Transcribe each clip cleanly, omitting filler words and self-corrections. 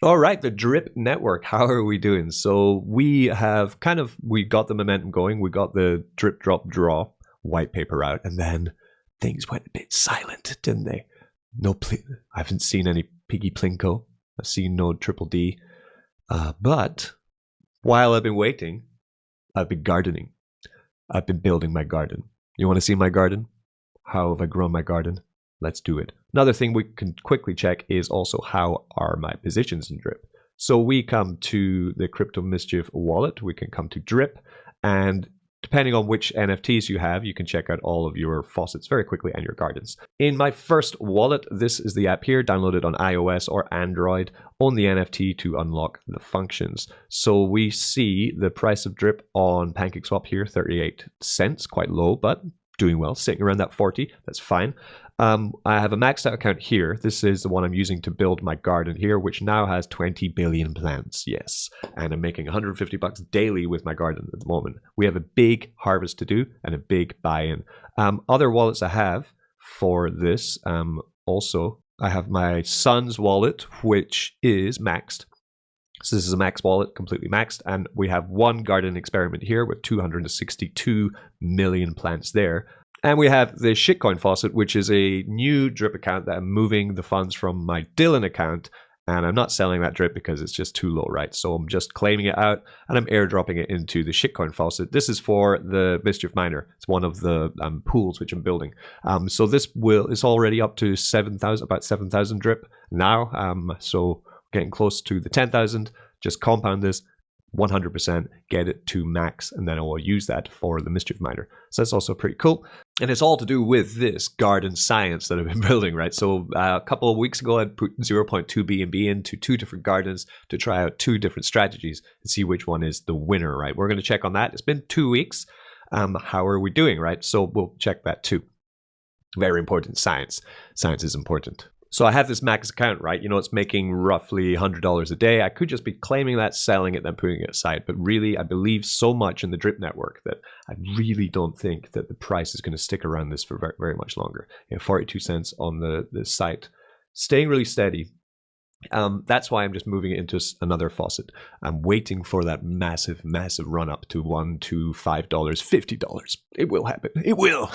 All right, the Drip network. How are we doing? So we have we got the momentum going. We got the drip, drop, draw white paper out, and then things went a bit silent, didn't they? I haven't seen any Piggy Plinko. I've seen no Triple D. But while I've been waiting, I've been gardening. I've been building my garden. You want to see my garden? How have I grown my garden? Let's do it. Another thing we can quickly check is also how are my positions in Drip. So we come to the Crypto Mischief wallet. We can come to Drip, and depending on which NFTs you have, you can check out all of your faucets very quickly and your gardens. In my first wallet, this is the app here, downloaded on iOS or Android. Own the NFT to unlock the functions. So we see the price of Drip on PancakeSwap here, 38 cents, quite low, but doing well, sitting around that 40, that's fine. I have a maxed out account here. This is the one I'm using to build my garden here, which now has 20 billion plants, yes. And I'm making 150 bucks daily with my garden at the moment. We have a big harvest to do and a big buy-in. Other wallets I have for this, also, I have my son's wallet, which is maxed. So this is a max wallet, completely maxed, and we have one garden experiment here with 262 million plants there. And we have the shitcoin faucet, which is a new Drip account that I'm moving the funds from my Dylan account, and I'm not selling that Drip because it's just too low, right? So I'm just claiming it out, and I'm airdropping it into the shitcoin faucet. This is for the Mischief Miner. It's one of the pools which I'm building. So this is already up to 7,000, about 7,000 Drip now. So getting close to the 10,000. Just compound this 100%, get it to max, and then I will use that for the Mischief Miner. So that's also pretty cool. And it's all to do with this garden science that I've been building, right? So a couple of weeks ago, I put 0.2 BNB into 2 different gardens to try out 2 different strategies and see which one is the winner, right? We're going to check on that. It's been 2 weeks. How are we doing, right? So we'll check that too. Very important, science. Science is important. So I have this max account, right? You know, it's making roughly $100 a day. I could just be claiming that, selling it, then putting it aside. But really, I believe so much in the Drip network that I really don't think that the price is going to stick around this for very, very much longer. 42 cents on the site, staying really steady. That's why I'm just moving it into another faucet. I'm waiting for that massive, massive run up to $1 to $5, $50. It will happen. It will.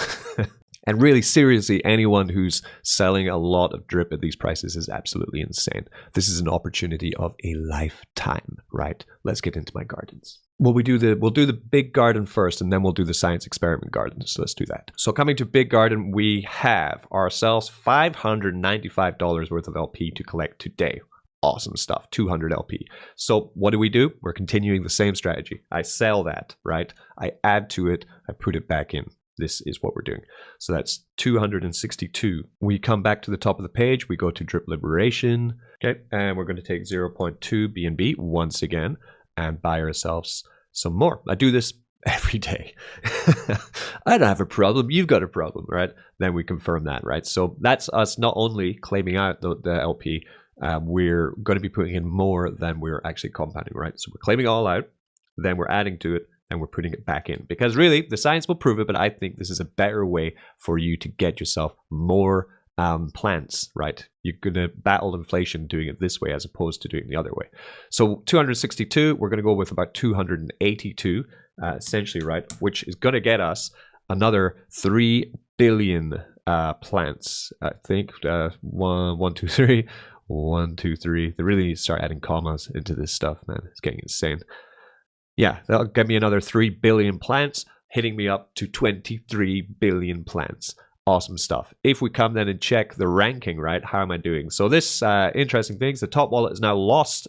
And really, seriously, anyone who's selling a lot of Drip at these prices is absolutely insane. This is an opportunity of a lifetime, right? Let's get into my gardens. Well, we'll do the big garden first, and then we'll do the science experiment garden. So let's do that. So coming to big garden, we have ourselves $595 worth of LP to collect today. Awesome stuff, 200 LP. So what do? We're continuing the same strategy. I sell that, right? I add to it, I put it back in. This is what we're doing. So that's 262. We come back to the top of the page. We go to Drip Liberation. Okay. And we're going to take 0.2 BNB once again and buy ourselves some more. I do this every day. I don't have a problem. You've got a problem, right? Then we confirm that, right? So that's us not only claiming out the LP, we're going to be putting in more than we're actually compounding, right? So we're claiming all out, then we're adding to it, and we're putting it back in. Because really, the science will prove it, but I think this is a better way for you to get yourself more plants, right? You're going to battle inflation doing it this way as opposed to doing it the other way. So 262, we're going to go with about 282, essentially, right? Which is going to get us another 3 billion plants. I think 1, 2, 3. 1, 2, 3. They really need to start adding commas into this stuff, man. It's getting insane. Yeah, that'll get me another 3 billion plants, hitting me up to 23 billion plants. Awesome stuff. If we come then and check the ranking, right, how am I doing? So this interesting thing is the top wallet has now lost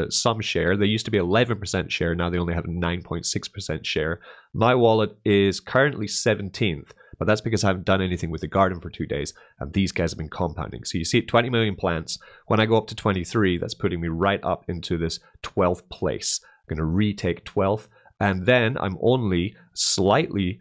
some share. They used to be 11% share. Now they only have a 9.6% share. My wallet is currently 17th, but that's because I haven't done anything with the garden for 2 days, and these guys have been compounding. So you see 20 million plants. When I go up to 23, that's putting me right up into this 12th place. I'm going to retake 12th, and then I'm only slightly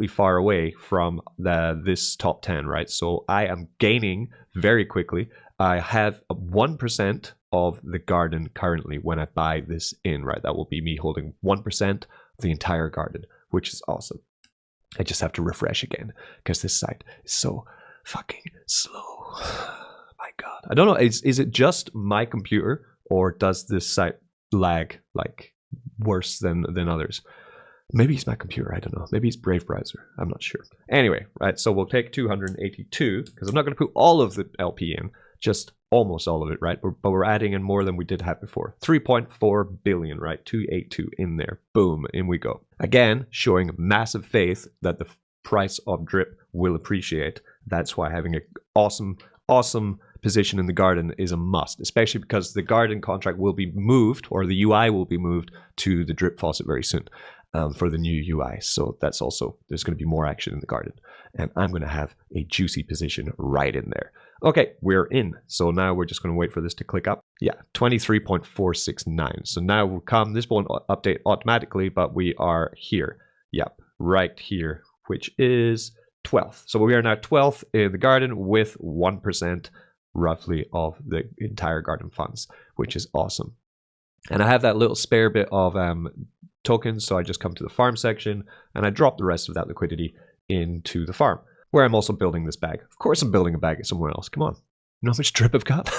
far away from this top 10, right? So I am gaining very quickly. I have 1% of the garden currently when I buy this in, right? That will be me holding 1% of the entire garden, which is awesome. I just have to refresh again because this site is so fucking slow. My God. I don't know. Is it just my computer, or does this site lag like worse than others? Maybe it's my computer, I don't know. Maybe it's Brave browser, I'm not sure. Anyway, right, so we'll take 282, because I'm not going to put all of the LP in, just almost all of it, right? But we're adding in more than we did have before. 3.4 billion, right? 282 in there. Boom, in we go. Again, showing massive faith that the price of drip will appreciate. That's why having an awesome position in the garden is a must, especially because the garden contract will be moved, or the UI will be moved to the drip faucet very soon. For the new UI. So that's also, there's going to be more action in the garden. And I'm going to have a juicy position right in there. Okay, we're in. So now we're just going to wait for this to click up. Yeah, 23.469. So now we'll come, this won't update automatically, but we are here. Yep, right here, which is 12th. So we are now 12th in the garden with 1% roughly of the entire garden funds, which is awesome. And I have that little spare bit of tokens, so I just come to the farm section and I drop the rest of that liquidity into the farm, where I'm also building this bag. Of course I'm building a bag somewhere else, come on. You know how much drip I've got?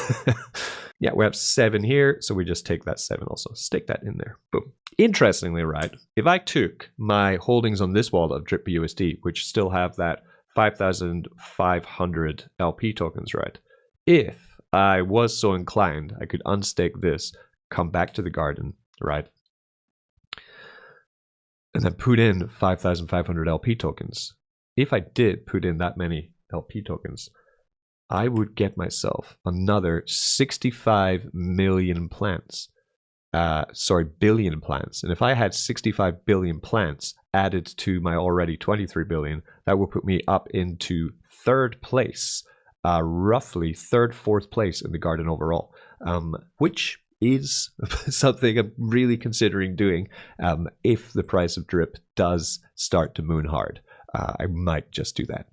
Yeah, we have 7 here, so we just take that 7 also, stick that in there, boom. Interestingly, right, if I took my holdings on this wallet of drip.USD, which still have that 5,500 LP tokens, right, if I was so inclined, I could unstake this, come back to the garden, right, and then put in 5,500 LP tokens. If I did put in that many LP tokens, I would get myself another 65 million plants. Billion plants. And if I had 65 billion plants added to my already 23 billion, that would put me up into 3rd place, roughly 3rd, 4th place in the garden overall, which is something I'm really considering doing if the price of drip does start to moon hard. I might just do that.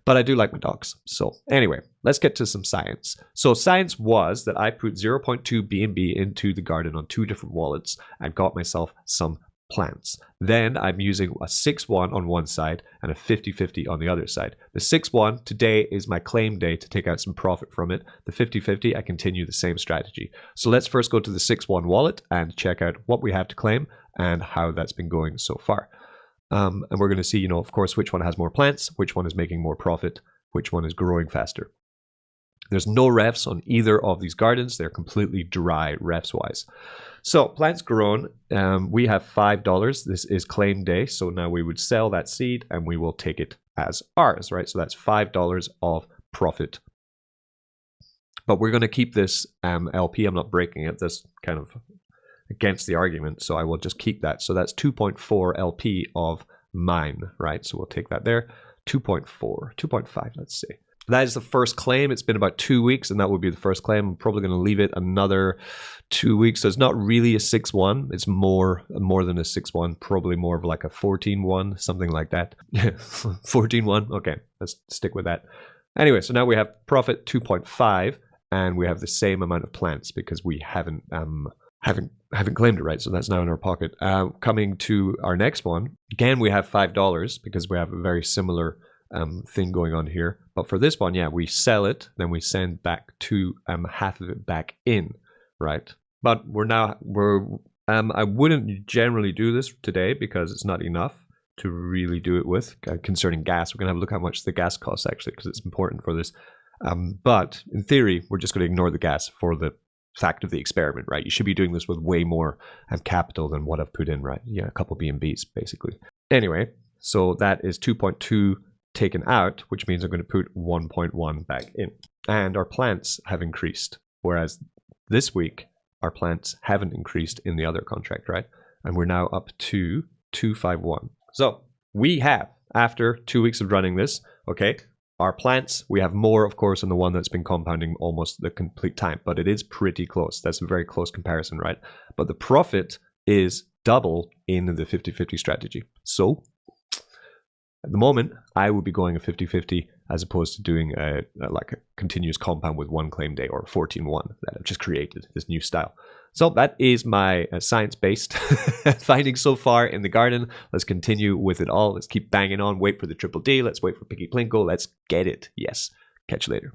But I do like my dogs. So anyway, let's get to some science. So science was that I put 0.2 BNB into the garden on 2 different wallets and got myself some plants. Then I'm using a 6-1 on one side and a 50-50 on the other side. The 6-1 today is my claim day to take out some profit from it. The 50-50, I continue the same strategy. So let's first go to the 6-1 wallet and check out what we have to claim and how that's been going so far. And we're going to see, of course, which one has more plants, which one is making more profit, which one is growing faster. There's no refs on either of these gardens. They're completely dry refs wise. So plants grown, we have $5. This is claim day. So now we would sell that seed and we will take it as ours, right? So that's $5 of profit. But we're going to keep this LP. I'm not breaking it. That's kind of against the argument. So I will just keep that. So that's 2.4 LP of mine, right? So we'll take that there. 2.4, 2.5, let's say. That is the first claim. It's been about 2 weeks, and that would be the first claim. I'm probably going to leave it another 2 weeks. So it's not really a 6-1. It's more than a 6-1, probably more of like a 14-1, something like that. 14-1. Okay, let's stick with that. Anyway, so now we have profit 2.5, and we have the same amount of plants because we haven't claimed it, right? So that's now in our pocket. Coming to our next one, again, we have $5 because we have a very similar thing going on here. But for this one, yeah, we sell it, then we send back to half of it back in, right? But I wouldn't generally do this today because it's not enough to really do it with. Concerning gas, we're gonna have a look how much the gas costs actually, because it's important for this. But in theory, we're just going to ignore the gas for the fact of the experiment, right? You should be doing this with way more capital than what I've put in, right? Yeah, a couple BNBs basically. Anyway, so that is 2.2 taken out, which means I'm going to put 1.1 back in. And our plants have increased, whereas this week our plants haven't increased in the other contract, right? And we're now up to 251. So we have, after 2 weeks of running this, okay, our plants, we have more, of course, than the one that's been compounding almost the complete time, but it is pretty close. That's a very close comparison, right? But the profit is double in the 50-50 strategy. So at the moment, I would be going a 50-50 as opposed to doing a continuous compound with one claim day or 14-1 that I've just created, this new style. So that is my science-based findings so far in the garden. Let's continue with it all. Let's keep banging on. Wait for the triple D. Let's wait for Picky Plinko. Let's get it. Yes. Catch you later.